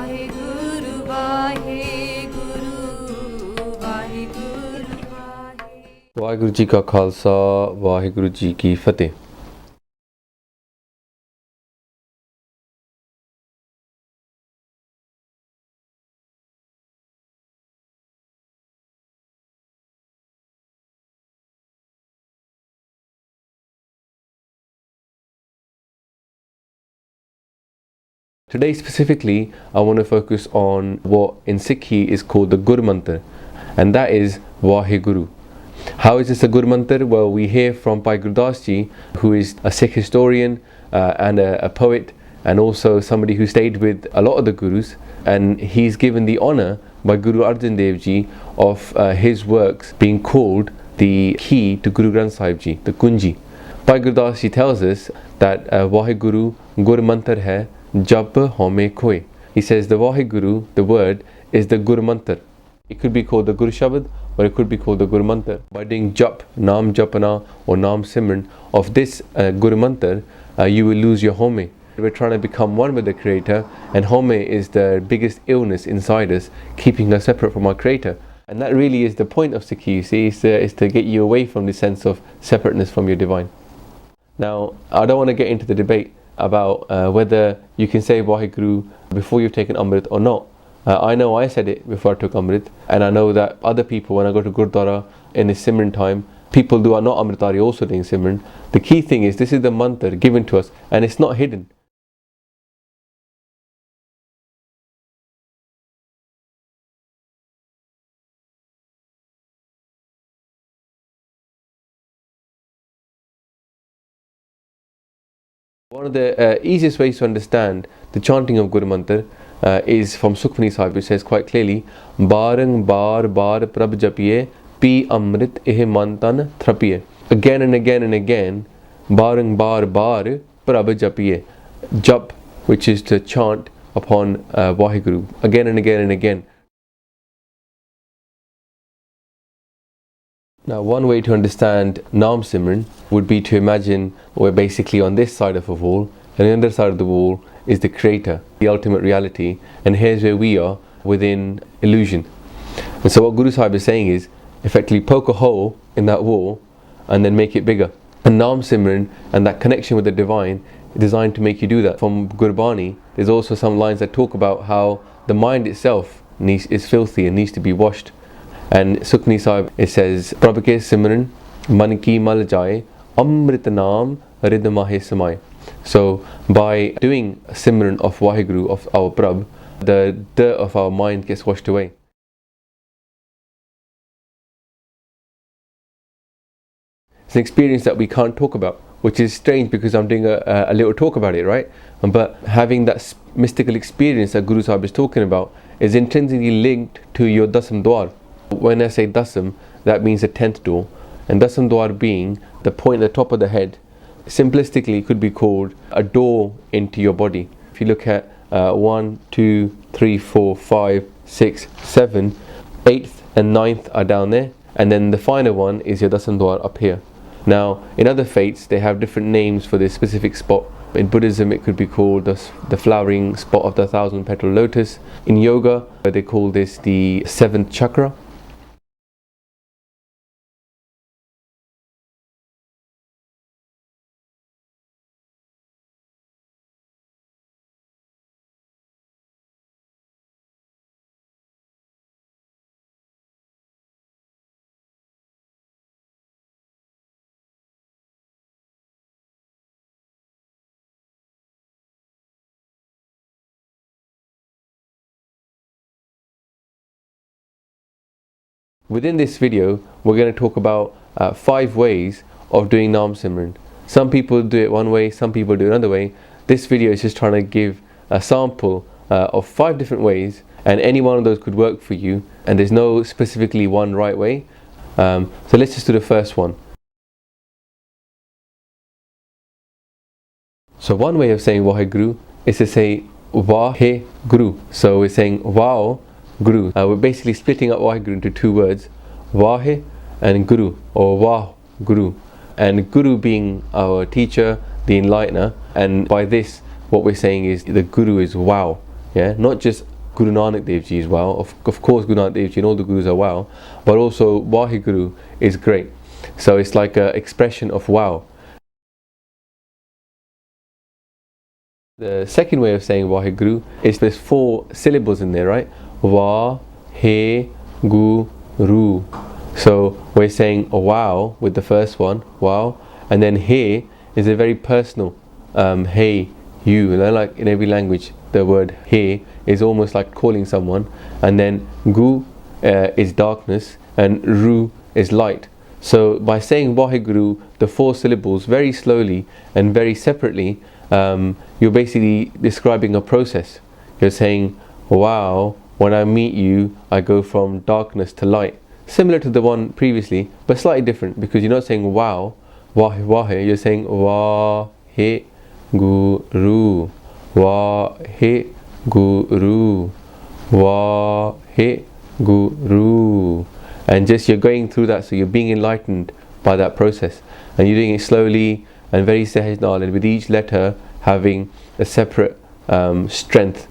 Vaheguru, Vaheguru, Vaheguru, Vaheguru. Vaheguru Ji Ka Khalsa, Vaheguru Ji Ki Fateh. Today specifically, I want to focus on what in Sikhi is called the GurMantar, and that is Vaheguru. How is this a GurMantar? Well, we hear from Bhai Gurdas Ji, who is a Sikh historian and a poet, and also somebody who stayed with a lot of the Gurus, and he's given the honour by Guru Arjan Dev Ji of his works being called the key to Guru Granth Sahib Ji, the Kunji. Bhai Gurdas Ji tells us that Vaheguru GurMantar hai Jap home khoe. He says the Vaheguru, the word, is the GurMantar. It could be called the Gur Shabad, or it could be called the GurMantar. By doing Jap, Naam Japna, or Naam Simran of this GurMantar, you will lose your home. We're trying to become one with the Creator, and home is the biggest illness inside us, keeping us separate from our Creator. And that really is the point of Sikhi, you see, is to get you away from the sense of separateness from your Divine. Now, I don't want to get into the debate about whether you can say Vaheguru before you've taken Amrit or not. I know I said it before I took Amrit, and I know that other people, when I go to Gurdwara in the Simran time, people who are not Amritari also doing Simran. The key thing is this is the mantra given to us, and it's not hidden. One of the easiest ways to understand the chanting of GurMantar is from Sukhmani Sahib, which says quite clearly, Barang bar bar prabh japiye, pi amrit eh mantan thrapiye. Again and again and again, Barang bar bar prabh japiye. Jap, which is to chant upon Vaheguru, again and again and again. Now, one way to understand Naam Simran would be to imagine we're basically on this side of a wall, and on the other side of the wall is the Creator, the ultimate reality, and here's where we are within illusion. And so what Guru Sahib is saying is, effectively poke a hole in that wall and then make it bigger. And Naam Simran and that connection with the Divine is designed to make you do that. From Gurbani, there's also some lines that talk about how the mind itself is filthy and needs to be washed. And Sukhmani Sahib, it says, Prabh ke Simran man ki mal jaye, Amrit Naam rid mahe samay. So by doing Simran of Vaheguru, of our Prabh, the dirt of our mind gets washed away. It's an experience that we can't talk about, which is strange because I'm doing a little talk about it, right? But having that mystical experience that Guru Sahib is talking about is intrinsically linked to your Dasam Dwar. When I say Dasam, that means the 10th door, and Dasam Dwar being the point at the top of the head. Simplistically, could be called a door into your body. If you look at 1, 2, 3, 4, 5, 6, 7, 8th and 9th are down there, and then the final one is your Dasam Dwar up here. Now, in other faiths, they have different names for this specific spot. In Buddhism, it could be called the flowering spot of the 1,000-petal lotus. In yoga, they call this the 7th chakra. Within this video, we're going to talk about 5 ways of doing Naam Simran. Some people do it one way, some people do it another way. This video is just trying to give a sample of 5 different ways, and any one of those could work for you, and there's no specifically one right way. So let's just do the first one. So one way of saying Vaheguru is to say Vaheguru. So we're saying Wow Guru. We're basically splitting up Vaheguru into 2 words, Vahe and Guru, or Vah Guru. And Guru being our teacher, the enlightener, and by this what we're saying is the Guru is wow. Yeah, not just Guru Nanak Dev Ji is wow. Of course, Guru Nanak Dev Ji and all the Gurus are wow, but also Vaheguru is great. So it's like an expression of wow. The second way of saying Vaheguru is there's 4 syllables in there, right? Va, he, gu, ru. So we're saying wow with the first one, wow, and then he is a very personal, hey, you. Like in every language, the word he is almost like calling someone, and then gu is darkness, and ru is light. So by saying Vaheguru, the 4 syllables very slowly and very separately, you're basically describing a process. You're saying, wow, when I meet you, I go from darkness to light. Similar to the one previously, but slightly different, because you're not saying wow, wahe wahe, you're saying wahe guru, wahe guru, wahe guru. And just you're going through that, so you're being enlightened by that process. And you're doing it slowly and very sahajnal, and with each letter having a separate strength.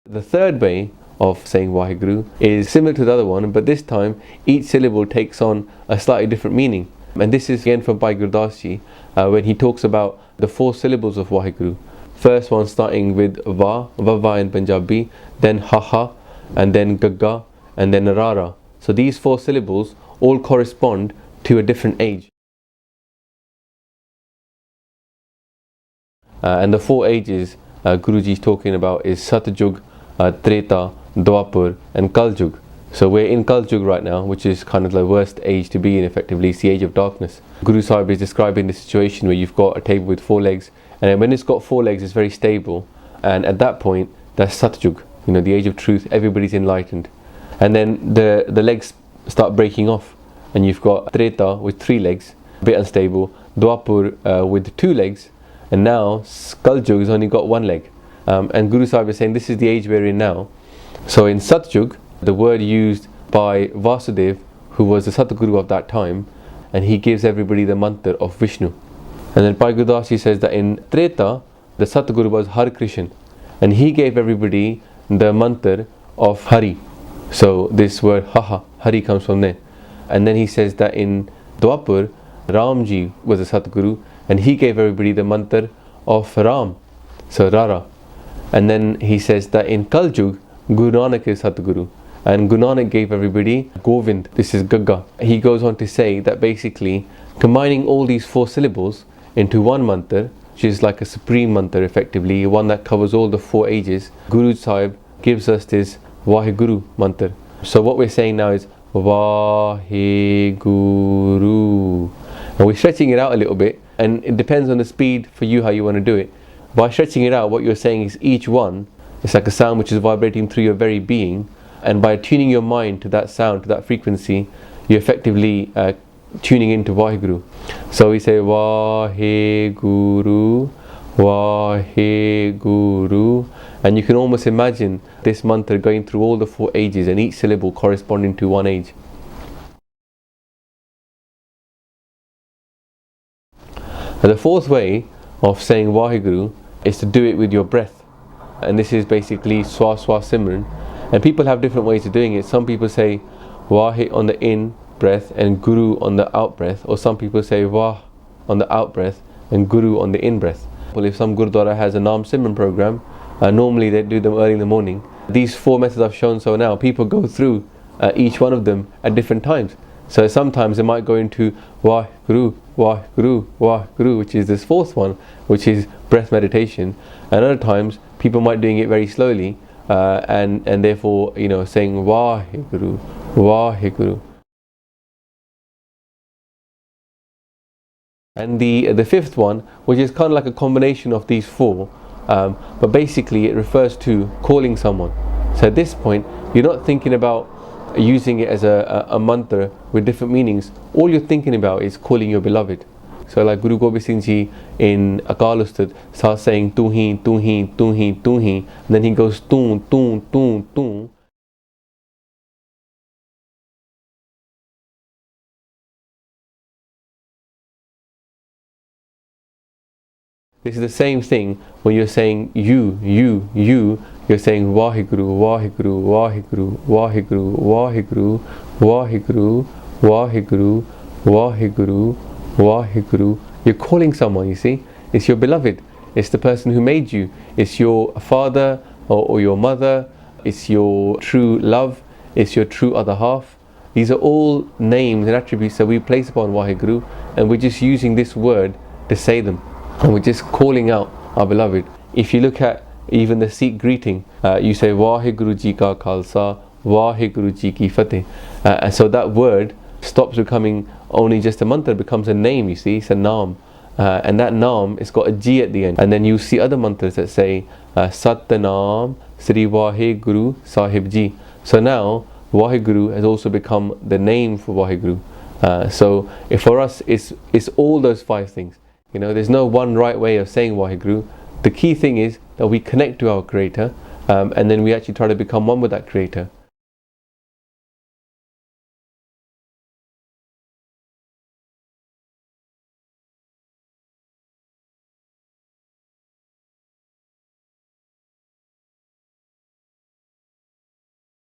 The third way of saying Vaheguru is similar to the other one, but this time each syllable takes on a slightly different meaning. And this is again from Bhai Gurdas Ji, when he talks about the 4 syllables of Vaheguru. First one starting with Va, Vava in Punjabi, then Haha, and then Gaga, and then Rara. So these 4 syllables all correspond to a different age. And the 4 ages Guruji is talking about is Satyug, Treta, Dwapar and Kaljug. So we're in Kaljug right now, which is kind of the worst age to be in effectively. It's the age of darkness. Guru Sahib is describing the situation where you've got a table with 4 legs, and when it's got 4 legs it's very stable, and at that point that's Satyug, the age of truth. Everybody's enlightened. And then the legs start breaking off, and you've got Treta with 3 legs, a bit unstable, Dwapar with 2 legs, and now Kaljug has only got 1 leg. And Guru Sahib is saying this is the age we're in now. So in Satyug, the word used by Vasudev, who was the Satguru of that time, and he gives everybody the mantra of Vishnu. And then Bhai Gurdas Ji says that in Treta, the Satguru was Har Krishan, and he gave everybody the mantra of Hari. So this word Haha, Hari comes from there. And then he says that in Dwapar, Ramji was a Satguru, and he gave everybody the mantra of Ram, so Rara. And then he says that in Kaljug, Guru Nanak is Satguru, and Guru Nanak gave everybody Govind, this is Gaga. He goes on to say that basically combining all these 4 syllables into one mantra, which is like a supreme mantra effectively, one that covers all the 4 ages, Guru Sahib gives us this Vaheguru mantra. So what we're saying now is Vaheguru, and we're stretching it out a little bit, and it depends on the speed for you how you want to do it. By stretching it out, what you're saying is each one, it's like a sound which is vibrating through your very being, and by tuning your mind to that sound, to that frequency, you're effectively tuning into Vaheguru. So we say Vaheguru, Vaheguru, and you can almost imagine this mantra going through all the 4 ages and each syllable corresponding to one age. And the 4th way of saying Vaheguru is to do it with your breath, and this is basically Swa Swa Simran, and people have different ways of doing it. Some people say Vahe on the in breath and Guru on the out breath, or some people say Vah on the out breath and Guru on the in breath. Well, if some Gurdwara has a Naam Simran program, normally they do them early in the morning. These 4 methods I've shown so now, people go through each one of them at different times. So sometimes they might go into Vaheguru, Vaheguru, Vaheguru, which is this 4th one, which is breath meditation. And other times people might doing it very slowly, and therefore saying Vaheguru, Vaheguru. And the 5th one, which is kind of like a combination of these 4, but basically it refers to calling someone. So at this point you're not thinking about using it as a mantra with different meanings. All you're thinking about is calling your beloved. So like Guru Gobind Singh Ji in Akal Ustad starts saying Tu hi, tu hi, tu hi, tu hi, and then he goes tu, tu, tu, tu. This is the same thing when you're saying you, you're saying Vaheguru, Vaheguru, Vaheguru, Vaheguru, Vaheguru, Vaheguru, Vaheguru, Vaheguru, Vaheguru. You're calling someone, you see. It's your beloved. It's the person who made you. It's your father or your mother. It's your true love. It's your true other half. These are all names and attributes that we place upon Vaheguru, and we're just using this word to say them. And we're just calling out our beloved. If you look at even the Sikh greeting, you say Vaheguru Ji Ka Khalsa, Vaheguru Ji Ki Fateh. And so that word stops becoming only just a mantra, becomes a name, you see, it's a naam. And that naam, it's got a G at the end. And then you see other mantras that say Sat Naam Sri Vaheguru Sahib Ji. So now Vaheguru has also become the name for Vaheguru. So if for us, it's all those 5 things. You know, there's no one right way of saying Vaheguru. The key thing is that we connect to our Creator, and then we actually try to become one with that Creator.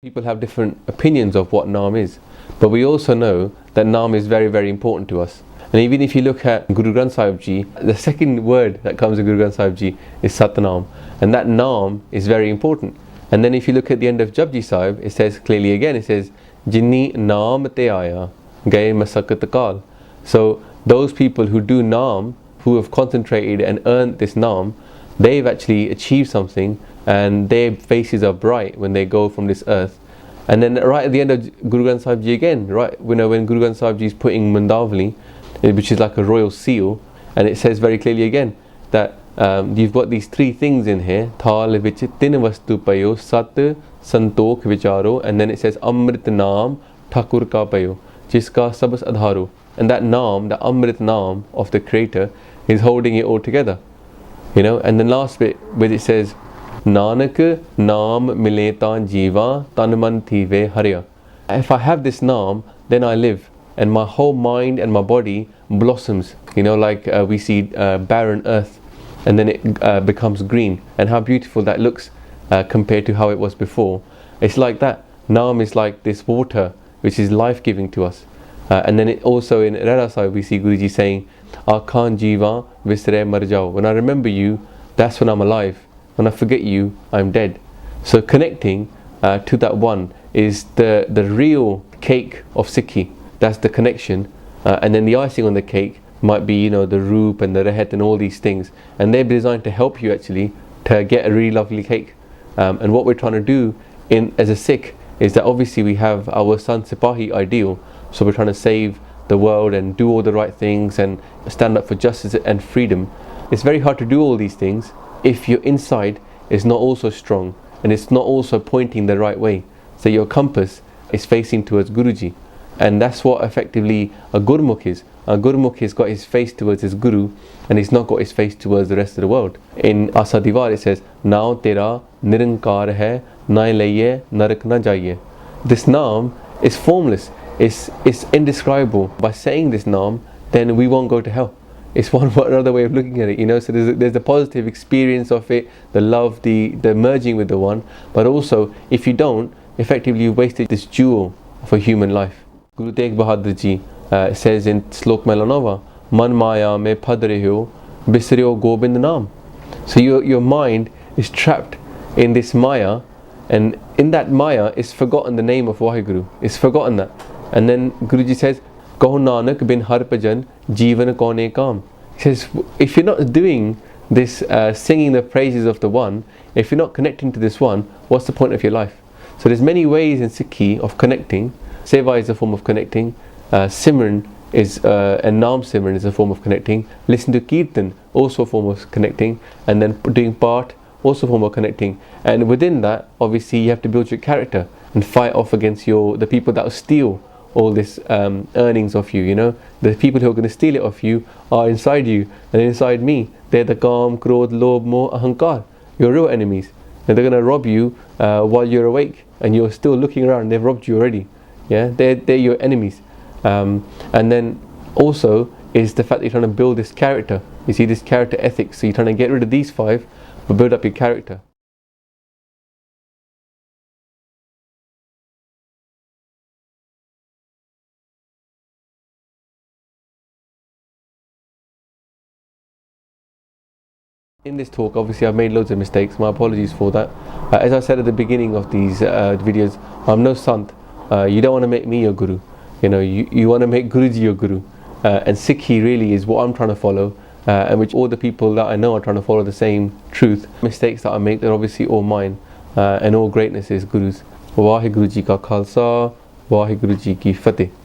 People have different opinions of what Naam is, but we also know that Naam is very, very important to us. And even if you look at Guru Granth Sahib Ji, the second word that comes in Guru Granth Sahib Ji is Satnam, and that Naam is very important. And then if you look at the end of Japji Sahib, it says clearly again, it says Jinni Naam Te Aya Gaye Masakat Kal. So those people who do Naam, who have concentrated and earned this Naam, they've actually achieved something, and their faces are bright when they go from this earth. And then right at the end of Guru Granth Sahib Ji again, right, when Guru Granth Sahib Ji is putting Mandavali, which is like a royal seal, and it says very clearly again that you've got these 3 things in here, Thal vich tin vastu payo, Sat Santokh vicharo, and then it says Amrit Naam Thakur ka payo, Jiska sabas adharo. And that Naam, the Amrit Naam of the Creator, is holding it all together. You know, and the last bit where it says Nanak Naam mile tan jiva tan man thive harya. If I have this Naam, then I live, and my whole mind and my body blossoms, you know, like we see barren earth, and then it becomes green, and how beautiful that looks compared to how it was before. It's like that. Naam is like this water which is life-giving to us. And then it also in Rara Sahib we see Guruji saying, Akhan jiva visre mar jao. When I remember you, that's when I'm alive. When I forget you, I'm dead. So connecting to that one is the real cake of Sikhi. That's the connection, and then the icing on the cake might be, you know, the roop and the rehet and all these things, and they're designed to help you actually to get a really lovely cake. And what we're trying to do as a Sikh is that obviously we have our Sant Sipahi ideal, so we're trying to save the world and do all the right things and stand up for justice and freedom. It's very hard to do all these things if your inside is not also strong and it's not also pointing the right way. So your compass is facing towards Guruji. And that's what effectively a Gurmukh is. A Gurmukh has got his face towards his Guru, and he's not got his face towards the rest of the world. In Asa Divar it says, Now tera nirankar hai, nai laiye narak na jaiye. This Naam is formless, it's indescribable. By saying this Naam, then we won't go to hell. It's one another way of looking at it, you know. So there's the positive experience of it, the love, the merging with the one. But also, if you don't, effectively you've wasted this jewel for human life. Guru Tegh Bahadur Ji says in Slok Melanova, Man Maya me phadrehyo bisryo Gobind Naam. So your mind is trapped in this Maya, and in that Maya is forgotten the name of Vaheguru. It's forgotten that. And then Guruji says, Kaho Nanak bin har bhajan jeevan kone kaam. He says, if you're not doing this singing the praises of the one, if you're not connecting to this one, what's the point of your life? So there's many ways in Sikhi of connecting. Seva is a form of connecting. Simran is and Naam Simran is a form of connecting. Listen to Kirtan, also a form of connecting. And then doing part, also a form of connecting. And within that, obviously, you have to build your character and fight off against the people that will steal all this earnings of you. You know, the people who are going to steal it off you are inside you and inside me. They're the Kam, Krodh, Lobh, Moh, Ahankar. Your real enemies. And they're going to rob you while you're awake and you're still looking around. They've robbed you already. Yeah, they're your enemies. And then also is the fact that you're trying to build this character. You see, this character ethics. So you're trying to get rid of these 5, but build up your character. In this talk, obviously I've made loads of mistakes, my apologies for that. As I said at the beginning of these videos, I'm no sant. You don't want to make me your guru, you want to make Guruji your guru. And Sikhi really is what I'm trying to follow, and which all the people that I know are trying to follow the same truth. Mistakes that I make, they're obviously all mine, and all greatness is Guru's. Vaheguru Ji Ka Khalsa, Vaheguru Ji Ki Fateh.